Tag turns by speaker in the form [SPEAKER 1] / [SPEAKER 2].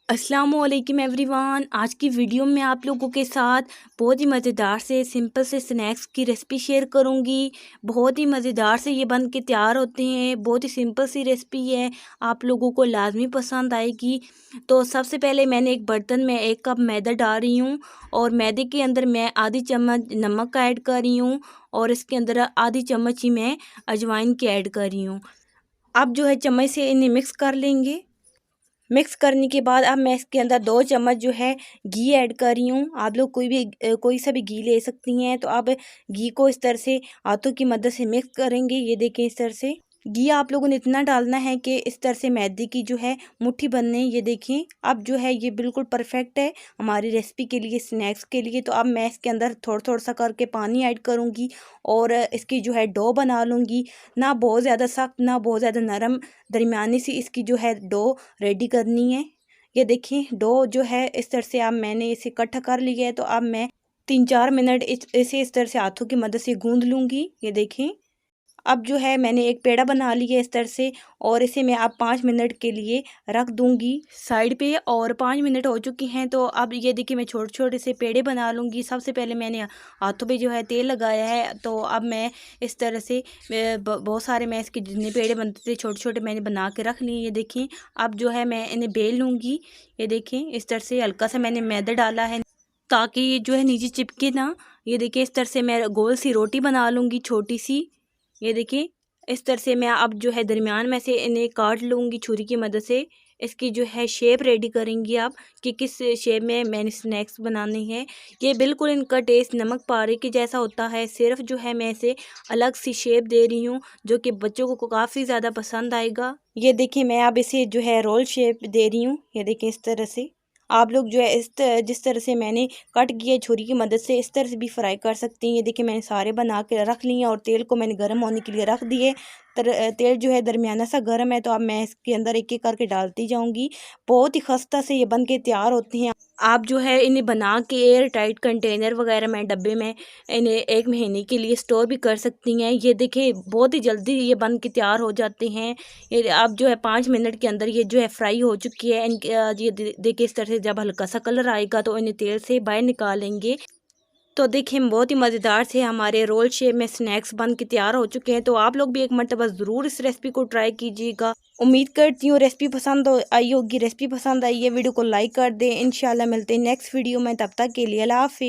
[SPEAKER 1] अस्सलामुअलैकुम एवरीवन। आज की वीडियो में आप लोगों के साथ बहुत ही मज़ेदार से सिंपल से स्नैक्स की रेसिपी शेयर करूंगी। बहुत ही मज़ेदार से ये बन के तैयार होते हैं। बहुत ही सिंपल सी रेसिपी है, आप लोगों को लाजमी पसंद आएगी। तो सबसे पहले मैंने एक बर्तन में 1 कप मैदा डाल रही हूँ और मैदे के अंदर मैं आधी चम्मच नमक का ऐड कर रही हूँ और इसके अंदर आधी चम्मच ही मैं अजवाइन की ऐड कर रही हूँ। अब जो है चम्मच से इन्हें मिक्स कर लेंगे। मिक्स करने के बाद अब मैं इसके अंदर 2 चम्मच जो है घी ऐड कर रही हूँ। आप लोग कोई सा भी घी ले सकती हैं। तो अब घी को इस तरह से हाथों की मदद से मिक्स करेंगे। ये देखें, इस तरह से घी आप लोगों ने इतना डालना है कि इस तरह से मैदे की जो है मुट्ठी बनने। ये देखें, अब जो है ये बिल्कुल परफेक्ट है हमारी रेसिपी के लिए, स्नैक्स के लिए। तो अब मैं इसके अंदर थोड़ा थोड़ा सा करके पानी ऐड करूँगी और इसकी जो है डो बना लूँगी। ना बहुत ज़्यादा सख्त, ना बहुत ज़्यादा नरम, दरमियानी सी इसकी जो है डो रेडी करनी है। ये देखिए डो जो है इस तरह से अब मैंने इसे इकट्ठा कर लिया है। तो अब मैं 3-4 मिनट इसे इस तरह से हाथों की मदद से गूंद लूँगी। ये देखें, अब जो है मैंने एक पेड़ा बना लिया इस तरह से और इसे मैं अब 5 मिनट के लिए रख दूंगी साइड पे। और 5 मिनट हो चुकी हैं। तो अब ये देखिए मैं छोटे छोटे से पेड़े बना लूँगी। सबसे पहले मैंने हाथों पे जो है तेल लगाया है। तो अब मैं इस तरह से बहुत सारे मैं इसके जितने पेड़े बनते थे छोटे छोटे मैंने बना के रख लिए। ये देखें, अब जो है मैं इन्हें बेल लूँगी। ये देखें, इस तरह से हल्का सा मैंने मैदा डाला है ताकि ये जो है नीचे चिपके ना। ये देखिए, इस तरह से मैं गोल सी रोटी बना लूँगी छोटी सी। ये देखिए, इस तरह से मैं अब जो है दरमियान में से इन्हें काट लूँगी छुरी की मदद से। इसकी जो है शेप रेडी करेंगी आप कि किस शेप में मैंने स्नैक्स बनाने हैं। ये बिल्कुल इनका टेस्ट नमक पारे के जैसा होता है, सिर्फ जो है मैं इसे अलग सी शेप दे रही हूँ जो कि बच्चों को काफ़ी ज़्यादा पसंद आएगा। ये देखिए, मैं अब इसे जो है रोल शेप दे रही हूँ। ये देखिए, इस तरह से आप लोग जो है जिस तरह से मैंने कट किया छुरी की मदद से इस तरह से भी फ्राई कर सकती हैं। ये देखिए, मैंने सारे बना के रख लिए और तेल को मैंने गर्म होने के लिए रख दिए। तेल जो है दरमियाना सा गर्म है। तो अब मैं इसके अंदर एक एक करके डालती जाऊंगी। बहुत ही खस्ता से ये बन के तैयार होती हैं। आप जो है इन्हें बना के एयर टाइट कंटेनर वगैरह में डब्बे में इन्हें 1 महीने के लिए स्टोर भी कर सकती हैं। ये देखिए, बहुत ही जल्दी ये बन के तैयार हो जाते हैं। ये अब जो है 5 मिनट के अंदर ये जो है फ्राई हो चुकी है। ये देखिए, इस तरह से जब हल्का सा कलर आएगा तो इन्हें तेल से बाहर निकालेंगे। तो देखिए, बहुत ही मज़ेदार से हमारे रोल शेप में स्नैक्स बन के तैयार हो चुके हैं। तो आप लोग भी एक मरतबा ज़रूर इस रेसिपी को ट्राई कीजिएगा। उम्मीद करती हूँ रेसिपी पसंद आई होगी। रेसिपी पसंद आई है, वीडियो को लाइक कर दें। इंशाल्लाह मिलते हैं नेक्स्ट वीडियो में, तब तक के लिए अल्लाह हाफ़िज़।